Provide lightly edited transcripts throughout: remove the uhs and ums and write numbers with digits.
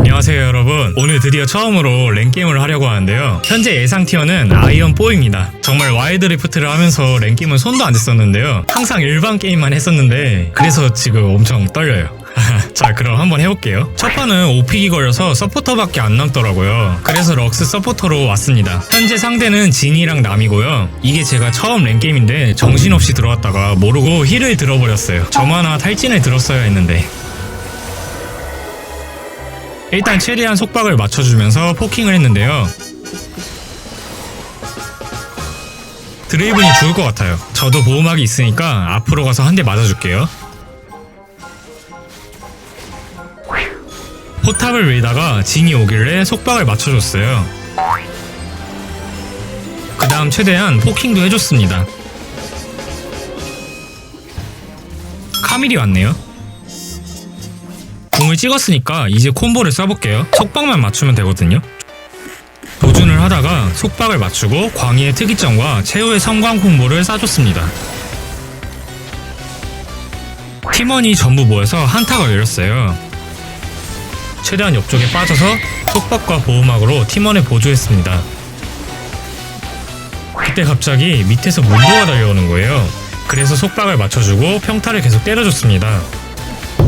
안녕하세요 여러분, 오늘 드디어 처음으로 랭게임을 하려고 하는데요. 현재 예상 티어는 아이언4입니다. 정말 와일드리프트를 하면서 랭게임은 손도 안 댔었는데요. 항상 일반 게임만 했었는데 그래서 지금 엄청 떨려요. 자, 그럼 한번 해볼게요. 첫 판은 오픽이 걸려서 서포터밖에 안 남더라고요. 그래서 럭스 서포터로 왔습니다. 현재 상대는 진이랑 남이고요. 이게 제가 처음 랭게임인데 정신없이 들어왔다가 모르고 힐을 들어버렸어요. 저만아 탈진을 들었어야 했는데. 일단 최대한 속박을 맞춰주면서 포킹을 했는데요. 드레이븐이 죽을 것 같아요. 저도 보호막이 있으니까 앞으로 가서 한 대 맞아줄게요. 포탑을 밀다가 진이 오길래 속박을 맞춰줬어요. 그 다음 최대한 포킹도 해줬습니다. 카밀이 왔네요. 궁을 찍었으니까 이제 콤보를 써볼게요. 속박만 맞추면 되거든요. 도준을 하다가 속박을 맞추고 광희의 특이점과 최후의 성광 콤보를 쏴줬습니다. 팀원이 전부 모여서 한타가 열렸어요. 최대한 옆쪽에 빠져서 속박과 보호막으로 팀원을 보조했습니다. 그때 갑자기 밑에서 문도가 달려오는 거예요. 그래서 속박을 맞춰주고 평타를 계속 때려줬습니다.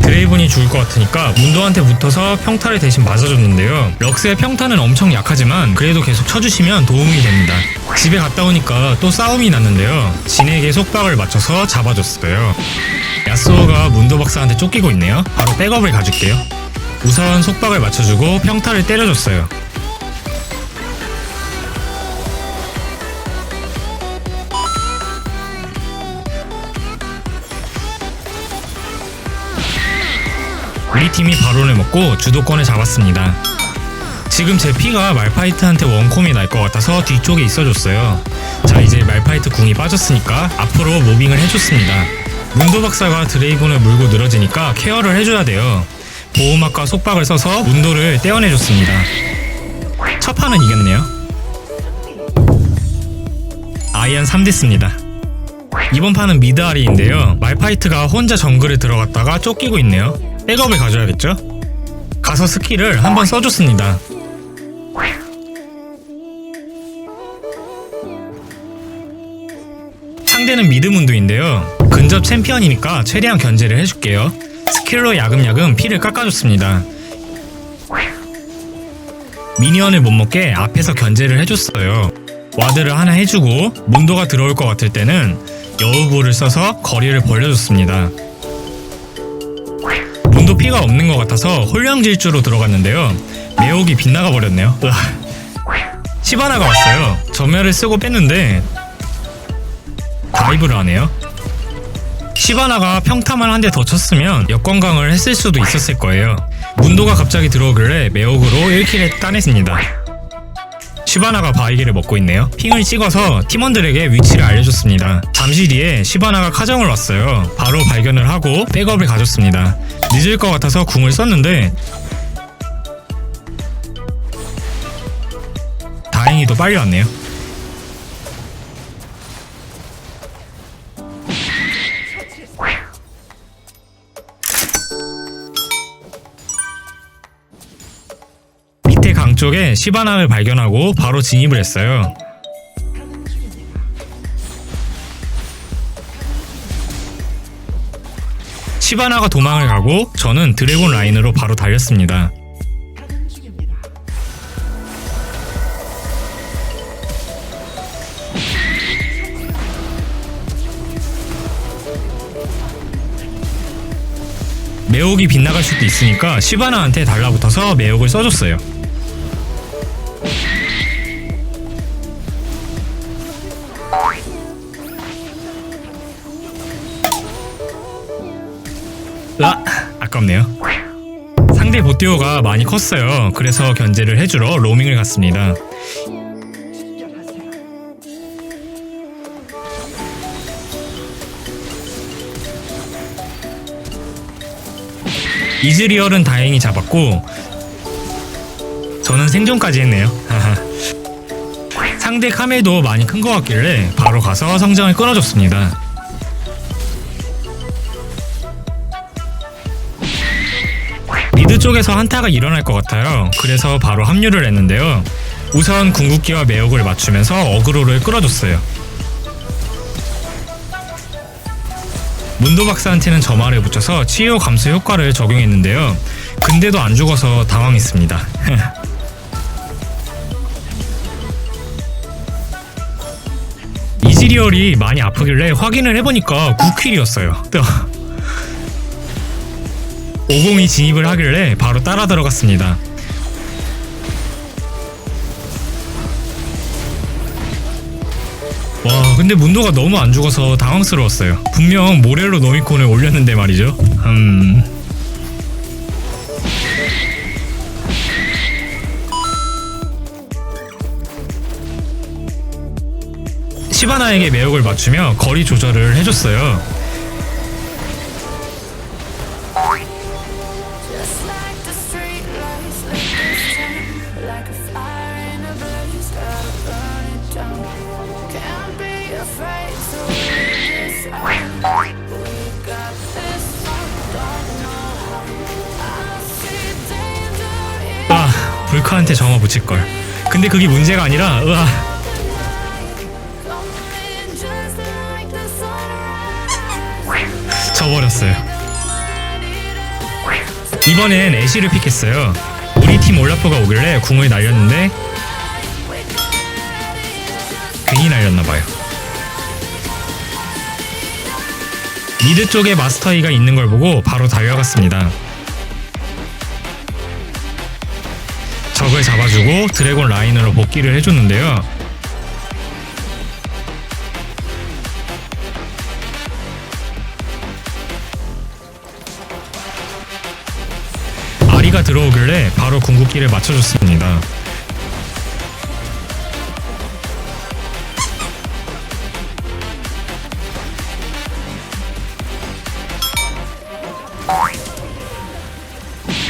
드레이븐이 죽을 것 같으니까 문도한테 붙어서 평타를 대신 맞아줬는데요. 럭스의 평타는 엄청 약하지만 그래도 계속 쳐주시면 도움이 됩니다. 집에 갔다 오니까 또 싸움이 났는데요. 진에게 속박을 맞춰서 잡아줬어요. 야스오가 문도 박사한테 쫓기고 있네요. 바로 백업을 가줄게요. 우선 속박을 맞춰주고 평타를 때려줬어요. 우리 팀이 바론을 먹고 주도권을 잡았습니다. 지금 제 피가 말파이트한테 원콤이 날 것 같아서 뒤쪽에 있어줬어요. 자, 이제 말파이트 궁이 빠졌으니까 앞으로 무빙을 해줬습니다. 문도 박사가 드레이븐을 물고 늘어지니까 케어를 해줘야 돼요. 보호막과 속박을 써서 문도를 떼어내줬습니다. 첫 판은 이겼네요. 아이언 3데스입니다. 이번 판은 미드아리인데요. 말파이트가 혼자 정글에 들어갔다가 쫓기고 있네요. 백업을 가져야겠죠? 가서 스킬을 한번 써줬습니다. 상대는 미드문도인데요. 근접 챔피언이니까 최대한 견제를 해줄게요. 스킬로 야금야금 피를 깎아줬습니다. 미니언을 못 먹게 앞에서 견제를 해줬어요. 와드를 하나 해주고 문도가 들어올 것 같을 때는 여우볼을 써서 거리를 벌려줬습니다. 문도 피가 없는 것 같아서 홀령질주로 들어갔는데요. 매혹이 빗나가 버렸네요. 시바나가 왔어요. 전멸을 쓰고 뺐는데 다이브를 하네요. 시바나가 평타만 한 대 더 쳤으면 역광강을 했을 수도 있었을 거예요. 문도가 갑자기 들어오길래 매혹으로 1킬을 따냈습니다. 시바나가 바이기를 먹고 있네요. 핑을 찍어서 팀원들에게 위치를 알려줬습니다. 잠시 뒤에 시바나가 카정을 왔어요. 바로 발견을 하고 백업을 가졌습니다. 늦을 것 같아서 궁을 썼는데 다행히도 빨리 왔네요. 밑에 강 쪽에 시바나를 발견하고 바로 진입을 했어요. 시바나가 도망을 가고 저는 드래곤 라인으로 바로 달렸습니다. 매혹이 빗나갈 수도 있으니까 시바나한테 달라붙어서 매혹을 써줬어요. 아깝네요. 상대 보티오가 많이 컸어요. 그래서 견제를 해주러 로밍을 갔습니다. 이즈리얼은 다행히 잡았고 저는 생존까지 했네요. 상대 카멜도 많이 큰 것 같길래 바로 가서 성장을 끊어줬습니다. 위쪽에서 한타가 일어날 것 같아요. 그래서 바로 합류를 했는데요. 우선 궁극기와 매혹을 맞추면서 어그로를 끌어줬어요. 문도 박사한테는 점화를 붙여서 치유 감소 효과를 적용했는데요. 근데도 안 죽어서 당황했습니다. 이지리얼이 많이 아프길래 확인을 해보니까 9킬이었어요. 502 진입을 하길래 바로 따라 들어갔습니다. 와, 근데 문도가 너무 안 죽어서 당황스러웠어요. 분명 모렐로 노미콘을 올렸는데 말이죠. 시바나에게 매혹을 맞추며 거리 조절을 해줬어요. 불카한테 점화 붙일걸. 근데 그게 문제가 아니라 져버렸어요. 이번엔 애쉬를 픽했어요. 우리 팀 올라프가 오길래 궁을 날렸는데 괜히 날렸나봐요. 미드 쪽에 마스터이가 있는 걸 보고 바로 달려갔습니다. 적을 잡아주고 드래곤 라인으로 복귀를 해줬는데요. 아리가 들어오길래 바로 궁극기를 맞춰줬습니다.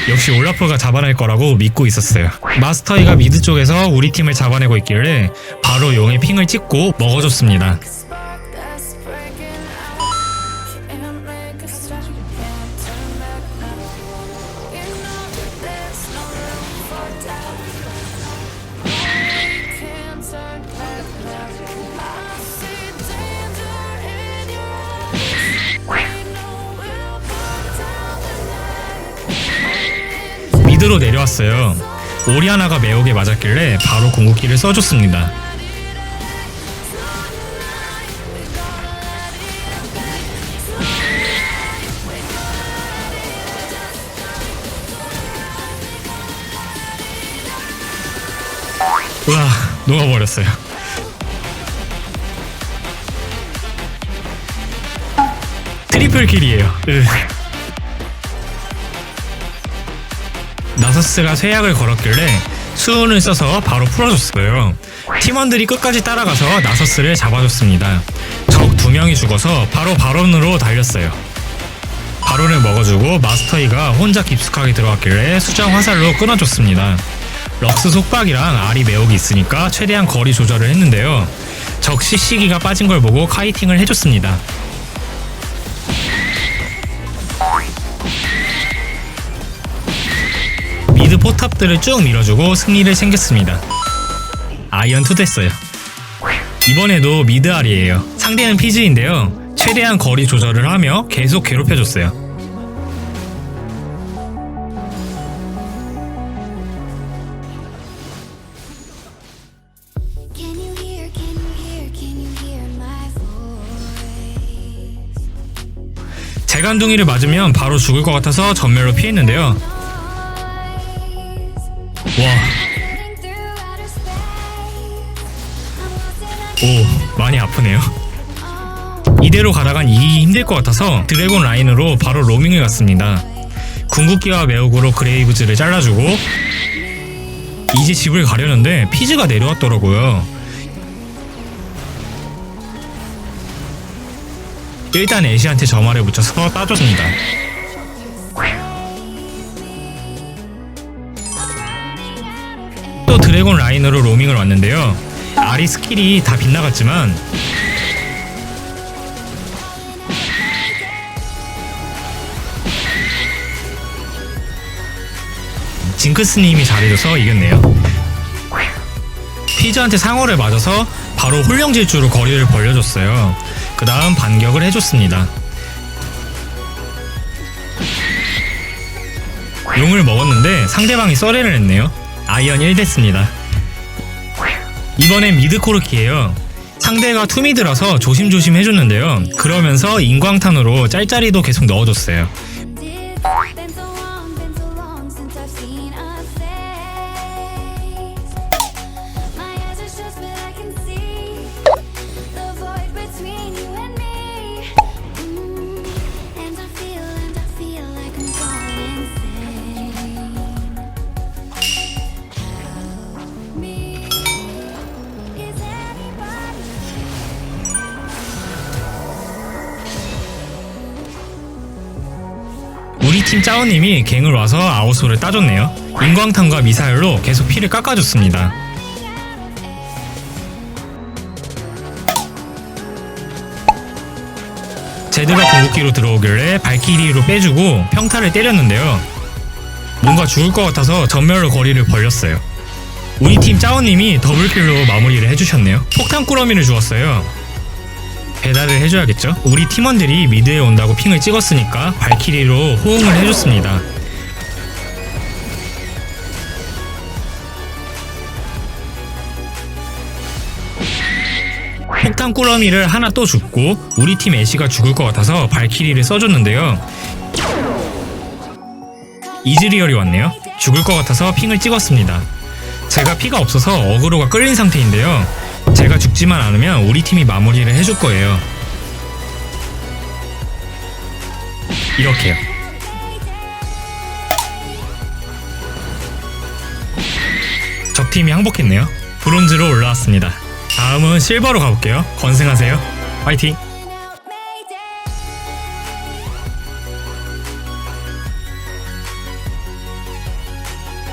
역시 올라프가 잡아낼 거라고 믿고 있었어요. 마스터이가 미드 쪽에서 우리 팀을 잡아내고 있길래 바로 용의 핑을 찍고 먹어줬습니다. 미드로 내려왔어요. 오리아나가 매혹에 맞았길래 바로 궁극기를 써줬습니다. 우와, 녹아버렸어요. 트리플 킬이에요. 나서스가 쇠약을 걸었길래 수운을 써서 바로 풀어줬어요. 팀원들이 끝까지 따라가서 나서스를 잡아줬습니다. 적 2명이 죽어서 바로 바론으로 달렸어요. 바론을 먹어주고 마스터이가 혼자 깊숙하게 들어갔길래 수정 화살로 끊어줬습니다. 럭스 속박이랑 아리 매혹이 있으니까 최대한 거리 조절을 했는데요. 적 CC기가 빠진 걸 보고 카이팅을 해줬습니다. 미드 포탑들을 쭉 밀어주고 승리를 챙겼습니다. 아이언 2 됐어요. 이번에도 미드 아리예요. 상대는 피즈인데요. 최대한 거리 조절을 하며 계속 괴롭혀줬어요. 재간둥이를 맞으면 바로 죽을 것 같아서 전멸로 피했는데요. 와. 오, 많이 아프네요. 이대로 가다간 이기기 힘들 것 같아서 드래곤 라인으로 바로 로밍을 갔습니다. 궁극기와 매혹으로 그레이브즈를 잘라주고 이제 집을 가려는데 피즈가 내려왔더라고요. 일단 애쉬한테 점화를 붙여서 따줬습니다. 또 드래곤 라인으로 로밍을 왔는데요. 아리 스킬이 다 빗나갔지만 징크스님이 잘해줘서 이겼네요. 피즈한테 상어를 맞아서 바로 홀령질주로 거리를 벌려줬어요. 그 다음 반격을 해줬습니다. 용을 먹었는데 상대방이 썰애를 했네요. 아이언 1 됐습니다. 이번엔 미드 코르키예요. 상대가 투미드라서 조심조심 해줬는데요. 그러면서 인광탄으로 짤짤이도 계속 넣어줬어요. 우리 팀 짜오님이 갱을 와서 아웃솔을 따줬네요. 인광탄과 미사일로 계속 피를 깎아줬습니다. 제드가 궁극기로 들어오길래 발키리로 빼주고 평타를 때렸는데요. 뭔가 죽을 것 같아서 전멸로 거리를 벌렸어요. 우리 팀 짜오님이 더블킬로 마무리를 해주셨네요. 폭탄 꾸러미를 주었어요. 배달을 해줘야겠죠? 우리 팀원들이 미드에 온다고 핑을 찍었으니까 발키리로 호응을 해줬습니다. 폭탄 꾸러미를 하나 또 줍고 우리 팀 애쉬가 죽을 것 같아서 발키리를 써줬는데요. 이즈리얼이 왔네요. 죽을 것 같아서 핑을 찍었습니다. 제가 피가 없어서 어그로가 끌린 상태인데요. 제가 죽지만 않으면 우리 팀이 마무리를 해줄 거예요. 이렇게요. 적팀이 항복했네요. 브론즈로 올라왔습니다. 다음은 실버로 가볼게요. 건승하세요. 화이팅!